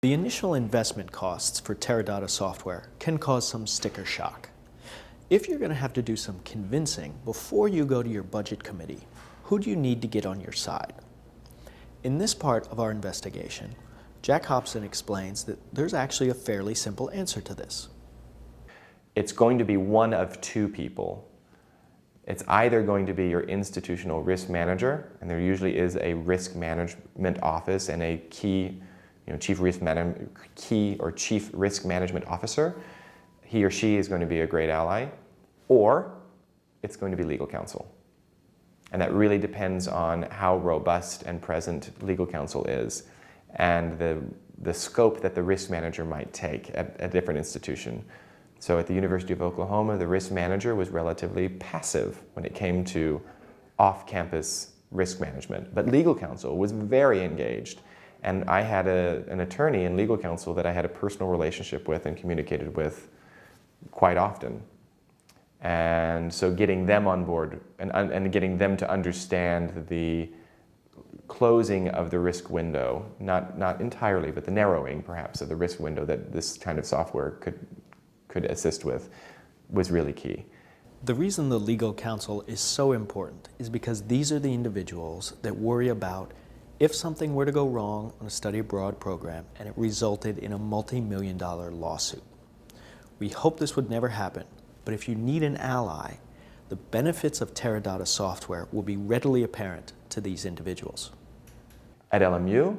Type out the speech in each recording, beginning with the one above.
The initial investment costs for Terra Dotta software can cause some sticker shock. If you're going to have to do some convincing before you go to your budget committee, who do you need to get on your side? In this part of our investigation, Jack Hobson explains that there's actually a fairly simple answer to this. It's going to be one of two people. It's either going to be your institutional risk manager, and there usually is a risk management office and a chief risk management officer. He or she is going to be a great ally, or it's going to be legal counsel. And that really depends on how robust and present legal counsel is and the scope that the risk manager might take at a different institution. So at the University of Oklahoma, the risk manager was relatively passive when it came to off-campus risk management. But legal counsel was very engaged. And I had an attorney in legal counsel that I had a personal relationship with and communicated with quite often. And so getting them on board and getting them to understand the closing of the risk window, not entirely, but the narrowing perhaps of the risk window that this kind of software could assist with, was really key. The reason the legal counsel is so important is because these are the individuals that worry about if something were to go wrong on a study abroad program and it resulted in a multi-million-dollar lawsuit. We hope this would never happen, but if you need an ally, the benefits of Terra Dotta software will be readily apparent to these individuals. At LMU,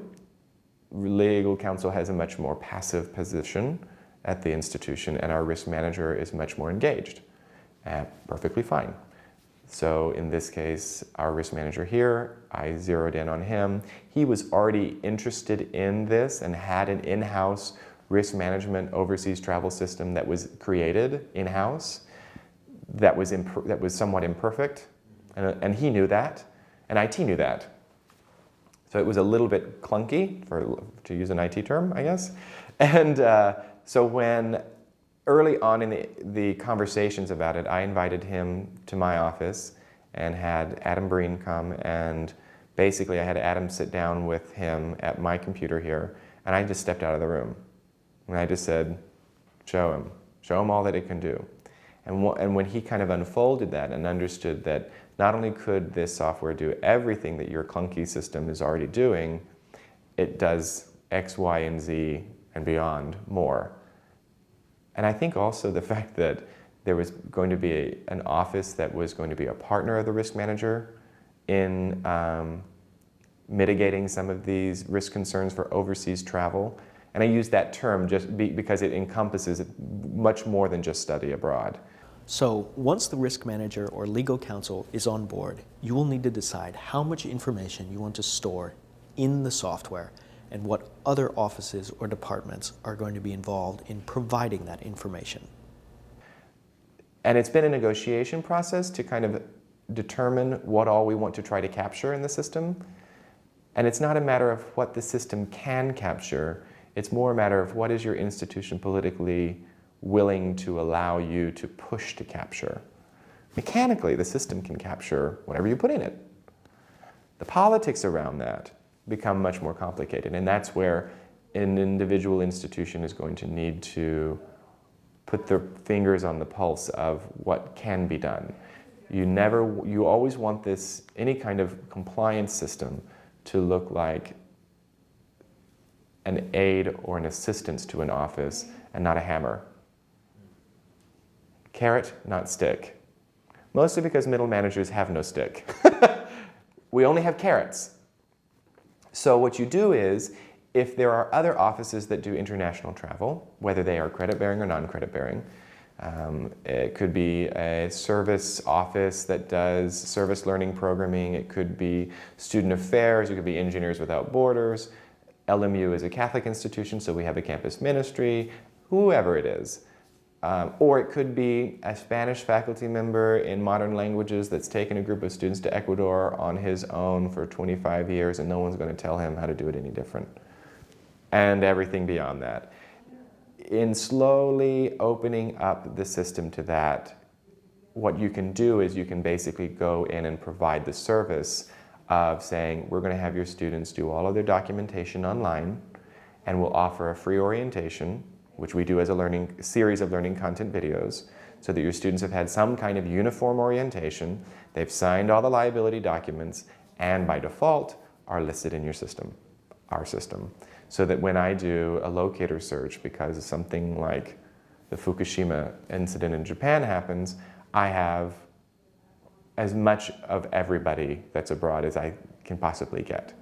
legal counsel has a much more passive position at the institution, and our risk manager is much more engaged. Perfectly fine. So in this case, our risk manager here, I zeroed in on him. He was already interested in this and had an in-house risk management overseas travel system that was created in-house that was somewhat imperfect, and he knew that, and IT knew that. So it was a little bit clunky, to use an IT term, I guess. And so when early on in the conversations about it, I invited him to my office and had Adam Breen come, and basically I had Adam sit down with him at my computer here, and I just stepped out of the room. And I just said, show him all that it can do. And when he kind of unfolded that and understood that not only could this software do everything that your clunky system is already doing, it does X, Y, and Z and beyond more. And I think also the fact that there was going to be an office that was going to be a partner of the risk manager in mitigating some of these risk concerns for overseas travel. And I use that term just because it encompasses much more than just study abroad. So once the risk manager or legal counsel is on board, you will need to decide how much information you want to store in the software and what other offices or departments are going to be involved in providing that information. And it's been a negotiation process to kind of determine what all we want to try to capture in the system. And it's not a matter of what the system can capture, it's more a matter of what is your institution politically willing to allow you to push to capture. Mechanically, the system can capture whatever you put in it. The politics around that become much more complicated, and that's where an individual institution is going to need to put their fingers on the pulse of what can be done. You always want any kind of compliance system to look like an aid or an assistance to an office and not a hammer. Carrot, not stick. Mostly because middle managers have no stick. We only have carrots. So what you do is, if there are other offices that do international travel, whether they are credit-bearing or non-credit-bearing, it could be a service office that does service learning programming, it could be student affairs, it could be Engineers Without Borders. LMU is a Catholic institution, so we have a campus ministry, whoever it is. Or it could be a Spanish faculty member in modern languages that's taken a group of students to Ecuador on his own for 25 years and no one's going to tell him how to do it any different. And everything beyond that. In slowly opening up the system to that, what you can do is you can basically go in and provide the service of saying, we're going to have your students do all of their documentation online, and we'll offer a free orientation, which we do as a series of learning content videos, so that your students have had some kind of uniform orientation, they've signed all the liability documents, and by default are listed in your system, our system. So that when I do a locator search because something like the Fukushima incident in Japan happens, I have as much of everybody that's abroad as I can possibly get.